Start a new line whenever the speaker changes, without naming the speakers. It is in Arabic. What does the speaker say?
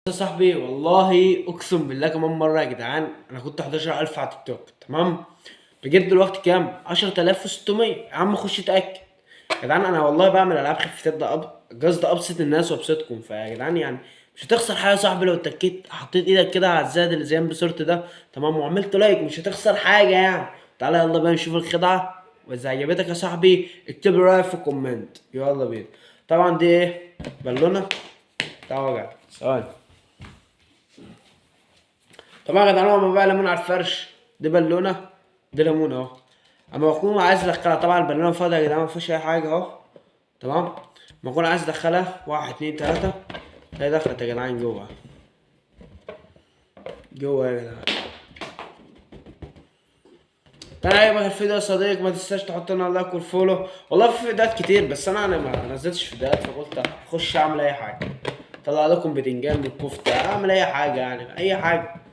يا صاحبي والله اقسم بالله كمان مره يا جدعان، انا كنت 11,000 على تيك توك. تمام. بجد دلوقتي كام؟ 10,600 يا عم. خش اتاكد يا جدعان. انا والله بعمل العاب خفيفات، ده قصدي ابسط الناس وابسطكم. فيا جدعان يعني مش هتخسر حاجه يا صاحبي لو اتكيت حطيت ايدك كده على الزاد اللي زي ما بصورت ده. تمام. وعملت لايك مش هتخسر حاجه يعني. تعالى يلا بقى نشوف الخدعه، واذا عجبتك يا صاحبي اكتب لي رايك في الكومنت. يلا بينا. طبعا دي ايه؟ بالونه. تعالى وجع ثواني. طبعا يا جدعان هو بقى ليمون على الفرش. دي بالونه، دي ليمون اهو. اما بكون عايز ادخلها، طبعا البالونه فاضيه يا جدعان ما فيهاش اي حاجه اهو. تمام. ما اكون عايز ادخلها، واحد اتنين تلاته، هي دخلت يا جدعان جوه. جوه يا جدعان. كان عجبك الفيديو يا صديق ما تنساش تحط لنا لايك والفولو. والله في فيديوهات كتير بس انا ما نزلتش فيديوهات، فقلت اخش اعمل اي حاجه. طلع لكم بتنجان بالكفته، اعمل اي حاجه يعني اي حاجه.